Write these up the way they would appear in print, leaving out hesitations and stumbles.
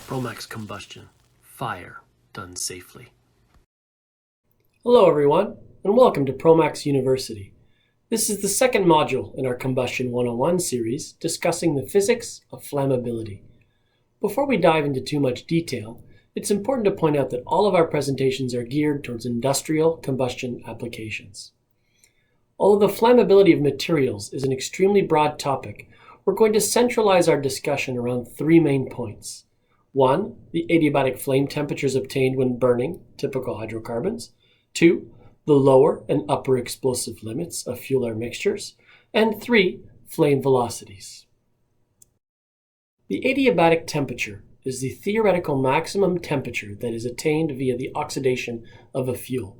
Promax Combustion. Fire done safely. Hello everyone, and welcome to Promax University. This is the second module in our Combustion 101 series discussing the physics of flammability. Before we dive into too much detail, it's important to point out that all of our presentations are geared towards industrial combustion applications. Although the flammability of materials is an extremely broad topic, we're going to centralize our discussion around three main points. 1. The adiabatic flame temperatures obtained when burning typical hydrocarbons. 2. The lower and upper explosive limits of fuel-air mixtures. And 3. Flame velocities. The adiabatic temperature is the theoretical maximum temperature that is attained via the oxidation of a fuel.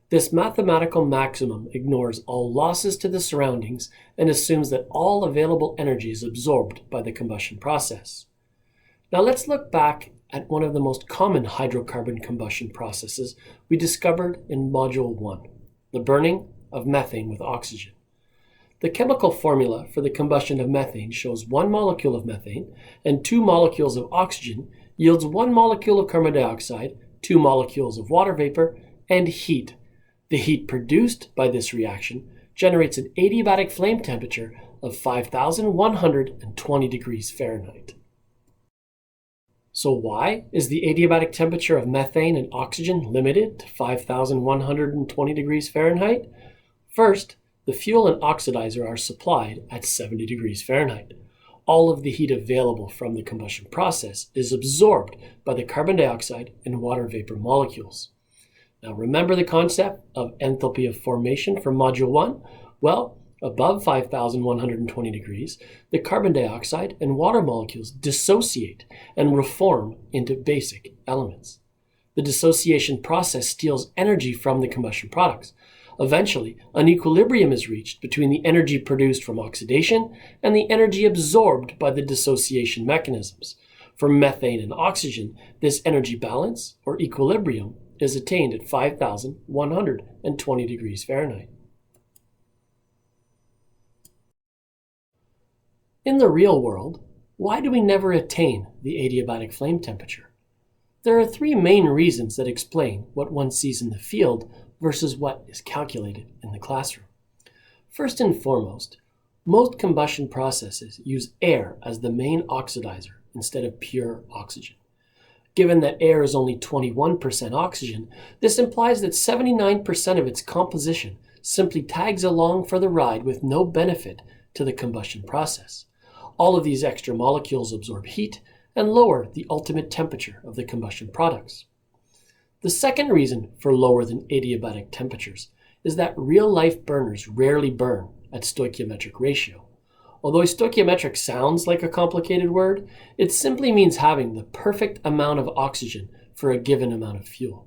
This mathematical maximum ignores all losses to the surroundings and assumes that all available energy is absorbed by the combustion process. Now let's look back at one of the most common hydrocarbon combustion processes we discovered in Module 1, the burning of methane with oxygen. The chemical formula for the combustion of methane shows 1 molecule of methane and 2 molecules of oxygen yields 1 molecule of carbon dioxide, 2 molecules of water vapor, and heat. The heat produced by this reaction generates an adiabatic flame temperature of 5,120 degrees Fahrenheit. So why is the adiabatic temperature of methane and oxygen limited to 5,120 degrees Fahrenheit? First, the fuel and oxidizer are supplied at 70 degrees Fahrenheit. All of the heat available from the combustion process is absorbed by the carbon dioxide and water vapor molecules. Now remember the concept of enthalpy of formation from Module 1? Well, above 5,120 degrees, the carbon dioxide and water molecules dissociate and reform into basic elements. The dissociation process steals energy from the combustion products. Eventually, an equilibrium is reached between the energy produced from oxidation and the energy absorbed by the dissociation mechanisms. For methane and oxygen, this energy balance, or equilibrium, is attained at 5,120 degrees Fahrenheit. In the real world, why do we never attain the adiabatic flame temperature? There are three main reasons that explain what one sees in the field versus what is calculated in the classroom. First and foremost, most combustion processes use air as the main oxidizer instead of pure oxygen. Given that air is only 21% oxygen, this implies that 79% of its composition simply tags along for the ride with no benefit to the combustion process. All of these extra molecules absorb heat and lower the ultimate temperature of the combustion products. The second reason for lower than adiabatic temperatures is that real-life burners rarely burn at stoichiometric ratio. Although stoichiometric sounds like a complicated word, it simply means having the perfect amount of oxygen for a given amount of fuel.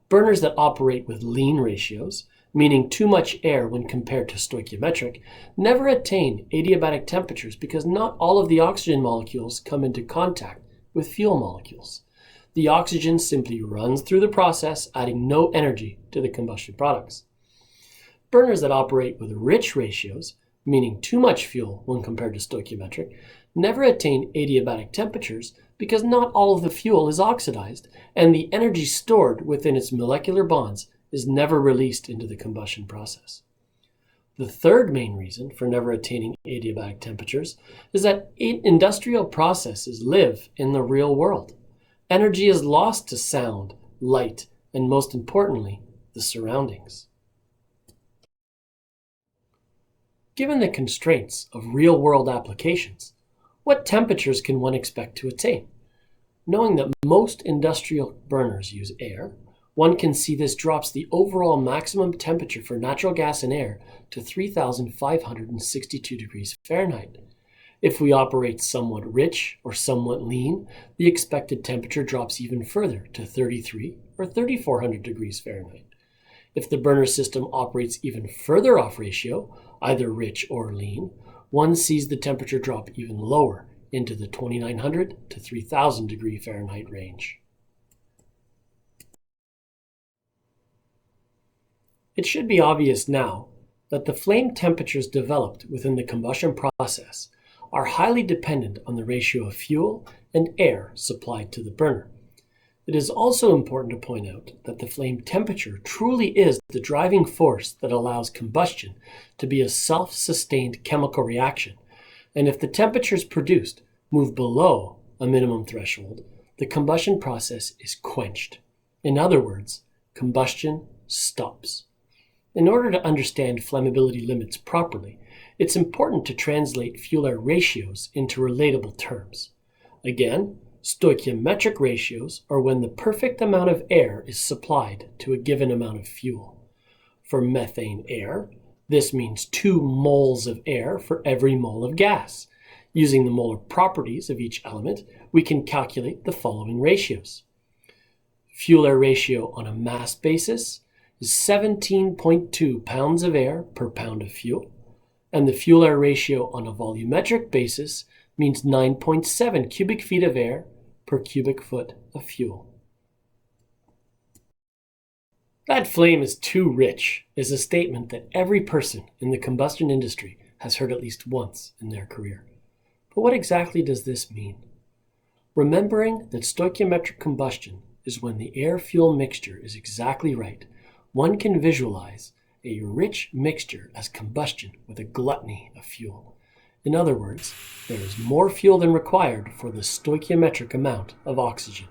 Burners that operate with lean ratios, meaning too much air when compared to stoichiometric, never attain adiabatic temperatures because not all of the oxygen molecules come into contact with fuel molecules. The oxygen simply runs through the process, adding no energy to the combustion products. Burners that operate with rich ratios, meaning too much fuel when compared to stoichiometric, never attain adiabatic temperatures because not all of the fuel is oxidized and the energy stored within its molecular bonds is never released into the combustion process. The third main reason for never attaining adiabatic temperatures is that industrial processes live in the real world. Energy is lost to sound, light, and most importantly, the surroundings. Given the constraints of real-world applications, what temperatures can one expect to attain? Knowing that most industrial burners use air, one can see this drops the overall maximum temperature for natural gas and air to 3,562 degrees Fahrenheit. If we operate somewhat rich or somewhat lean, the expected temperature drops even further to 33 or 3,400 degrees Fahrenheit. If the burner system operates even further off ratio, either rich or lean, one sees the temperature drop even lower into the 2,900 to 3,000 degree Fahrenheit range. It should be obvious now that the flame temperatures developed within the combustion process are highly dependent on the ratio of fuel and air supplied to the burner. It is also important to point out that the flame temperature truly is the driving force that allows combustion to be a self-sustained chemical reaction, and if the temperatures produced move below a minimum threshold, the combustion process is quenched. In other words, combustion stops. In order to understand flammability limits properly, it's important to translate fuel-air ratios into relatable terms. Again, stoichiometric ratios are when the perfect amount of air is supplied to a given amount of fuel. For methane air, this means 2 moles of air for every mole of gas. Using the molar properties of each element, we can calculate the following ratios. Fuel-air ratio on a mass basis is 17.2 pounds of air per pound of fuel, and the fuel-air ratio on a volumetric basis means 9.7 cubic feet of air per cubic foot of fuel. That flame is too rich is a statement that every person in the combustion industry has heard at least once in their career. But what exactly does this mean? Remembering that stoichiometric combustion is when the air-fuel mixture is exactly right, one can visualize a rich mixture as combustion with a gluttony of fuel. In other words, there is more fuel than required for the stoichiometric amount of oxygen.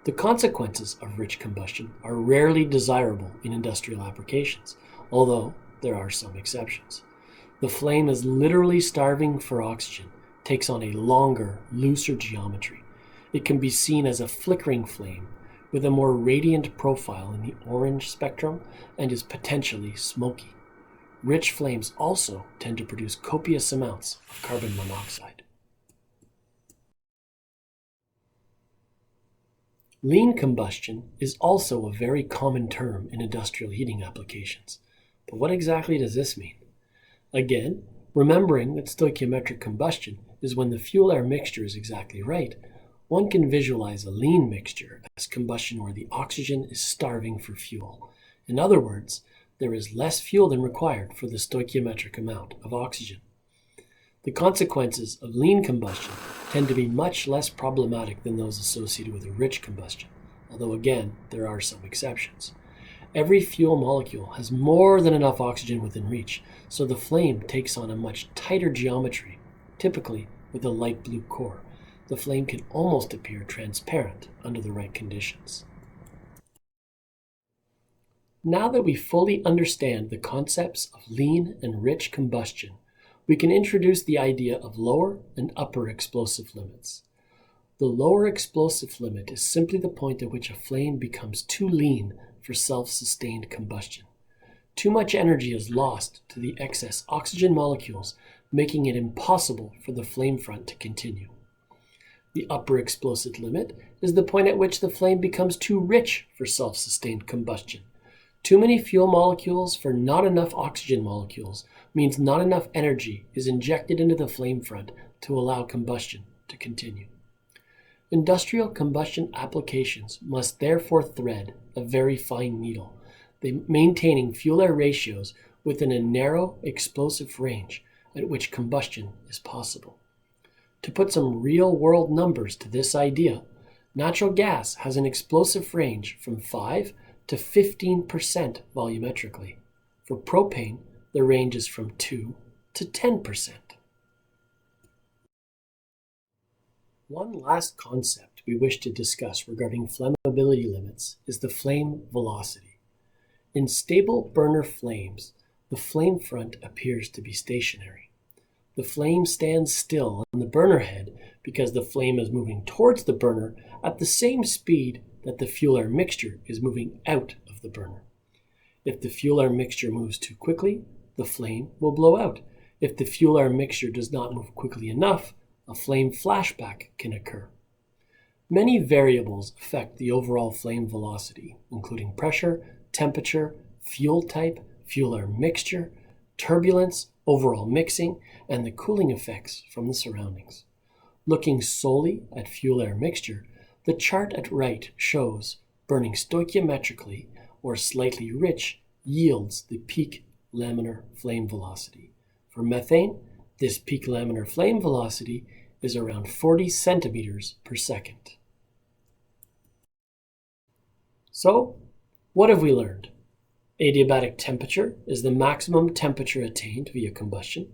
The consequences of rich combustion are rarely desirable in industrial applications, although there are some exceptions. The flame is literally starving for oxygen, takes on a longer, looser geometry. It can be seen as a flickering flame with a more radiant profile in the orange spectrum and is potentially smoky. Rich flames also tend to produce copious amounts of carbon monoxide. Lean combustion is also a very common term in industrial heating applications. But what exactly does this mean? Again, remembering that stoichiometric combustion is when the fuel-air mixture is exactly right, one can visualize a lean mixture as combustion where the oxygen is starving for fuel. In other words, there is less fuel than required for the stoichiometric amount of oxygen. The consequences of lean combustion tend to be much less problematic than those associated with a rich combustion, although again, there are some exceptions. Every fuel molecule has more than enough oxygen within reach, so the flame takes on a much tighter geometry, typically with a light blue core. The flame can almost appear transparent under the right conditions. Now that we fully understand the concepts of lean and rich combustion, we can introduce the idea of lower and upper explosive limits. The lower explosive limit is simply the point at which a flame becomes too lean for self-sustained combustion. Too much energy is lost to the excess oxygen molecules, making it impossible for the flame front to continue. The upper explosive limit is the point at which the flame becomes too rich for self-sustained combustion. Too many fuel molecules for not enough oxygen molecules means not enough energy is injected into the flame front to allow combustion to continue. Industrial combustion applications must therefore thread a very fine needle, maintaining fuel-air ratios within a narrow explosive range at which combustion is possible. To put some real-world numbers to this idea, natural gas has an explosive range from 5 to 15% volumetrically. For propane, the range is from 2 to 10%. One last concept we wish to discuss regarding flammability limits is the flame velocity. In stable burner flames, the flame front appears to be stationary. The flame stands still on the burner head because the flame is moving towards the burner at the same speed that the fuel-air mixture is moving out of the burner. If the fuel-air mixture moves too quickly, the flame will blow out. If the fuel-air mixture does not move quickly enough, a flame flashback can occur. Many variables affect the overall flame velocity, including pressure, temperature, fuel type, fuel-air mixture, turbulence, overall mixing, and the cooling effects from the surroundings. Looking solely at fuel-air mixture, the chart at right shows burning stoichiometrically or slightly rich yields the peak laminar flame velocity. For methane, This peak laminar flame velocity is around 40 centimeters per second. So, what have we learned? Adiabatic temperature is the maximum temperature attained via combustion.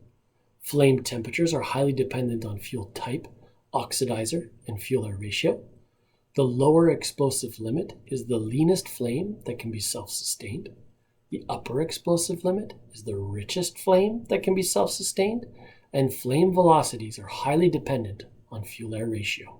Flame temperatures are highly dependent on fuel type, oxidizer, and fuel-air ratio. The lower explosive limit is the leanest flame that can be self-sustained. The upper explosive limit is the richest flame that can be self-sustained, and flame velocities are highly dependent on fuel-air ratio.